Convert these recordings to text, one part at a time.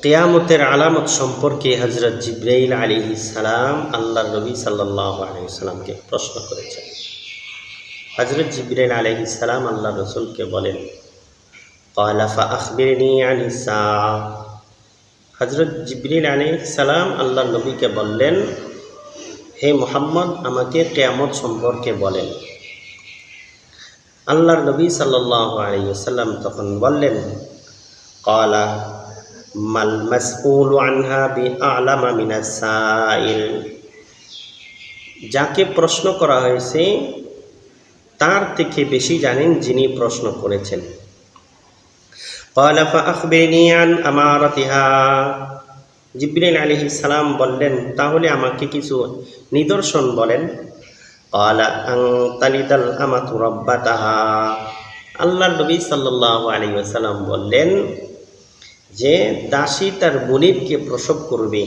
কিয়ামতের আলামত সম্পর্কে হযরত জিবরাইল আলাইহিস সালাম আল্লাহর নবী সাল্লাল্লাহু আলাইহি ওয়াসাল্লামকে প্রশ্ন করেছেন। হযরত জিবরাইল আলাইহিস সালাম আল্লাহর রাসূলকে বলেন, ক্বালা ফাআখবিরনি আনিস সাআহ। হযরত জিবরাইল আলাইহিস সালাম আল্লাহর নবীকে বললেন, হে মুহাম্মদ, আমাকে কিয়ামত সম্পর্কে বলেন। আল্লাহর নবী সাল্লাল্লাহু আলাইহি ওয়াসাল্লাম তখন বললেন, ক্বালা মাল মাসউলু আনহা বিআলামা মিনাস সাইল। যাকে প্রশ্ন করা হয়েছে তার থেকে বেশি জানেন যিনি প্রশ্ন করেছেন। ক্বালা ফাআখবিরনি আন আমারাতিহা। জিবরাইল আলাইহিস সালাম বললেন, তাহলে আমাকে কিছু নিদর্শন বলেন। ক্বালা আন তালিদাল আমাতু রাব্বাতাহা। আল্লাহর নবী সাল্লাল্লাহু আলাইহি ওয়াসাল্লাম বললেন যে দাসী তার মুনিবকে প্রসব করবে।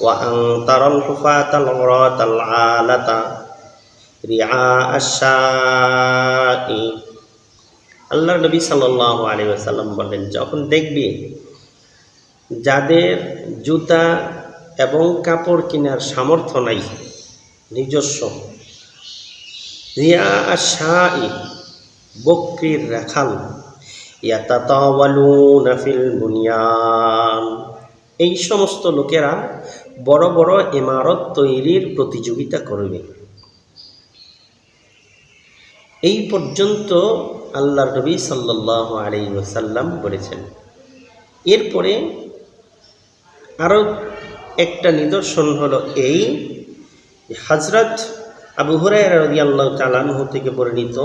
ওয়া আন তারাল হুফাতাল উরাতাল আলাতা রিআ আশ-শাই। আল্লাহর নবী সাল্লাল্লাহু আলাইহি ওয়াসাল্লাম বললেন, যখন দেখবে যাদের জুতা এবং কাপড় কেনার সামর্থ্য নাই নিজস্ব, রিআ আশ-শাই বকরির রাখাল, ইয়াতাতাওয়ালুনা ফিল বুনিয়ান, এই সমস্ত লোকেরা বড় বড় ইমারত তৈরির প্রতিযোগিতা করবে। এই পর্যন্ত আল্লাহর নবী সাল্লাল্লাহু আলাইহি ওয়াসাল্লাম বলেছেন। এরপরে আরও একটা নিদর্শন হলো এই, হযরত আবু হুরায়রা রাদিয়াল্লাহু তাআলা আনহু থেকে বর্ণিত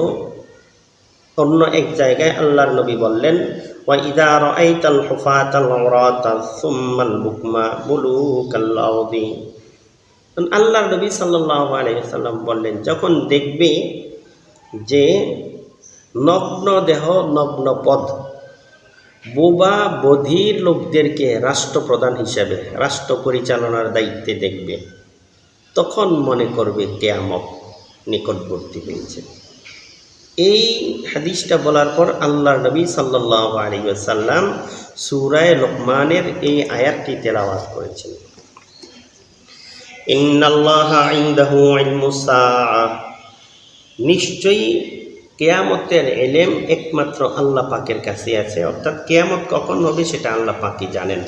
অন্য এক জায়গায় আল্লাহর নবী বললেন, ওয়া ইযা রাআইতাল হুফাতাল উরাতা সুম্মাল বুকমা মুলুকাল আরদি। আল্লাহর নবী সাল্লাল্লাহু আলাইহি ওয়াসাল্লাম বললেন, যখন দেখবে যে নগ্ন দেহ নগ্ন পদ বোবা বধির লোকদেরকে রাষ্ট্রপ্রধান হিসেবে রাষ্ট্র পরিচালনার দায়িত্বে দেখবে, তখন মনে করবে কিয়ামত নিকটবর্তী হয়েছে। এই হাদিসটা বলার পর আল্লাহর নবী সাল্লাল্লাহু আলাইহি ওয়াসাল্লাম সূরা লুকমানের এই আয়াতটি তেলাওয়াত করেছেন। ইন্নাল্লাহা ইনদাহু ইলমুস সাআহ। নিশ্চয়ই কিয়ামতের ইলম একমাত্র আল্লাহ পাকের কাছে আছে, অর্থাৎ কিয়ামত কখন হবে সেটা আল্লাহ পাকই জানেন।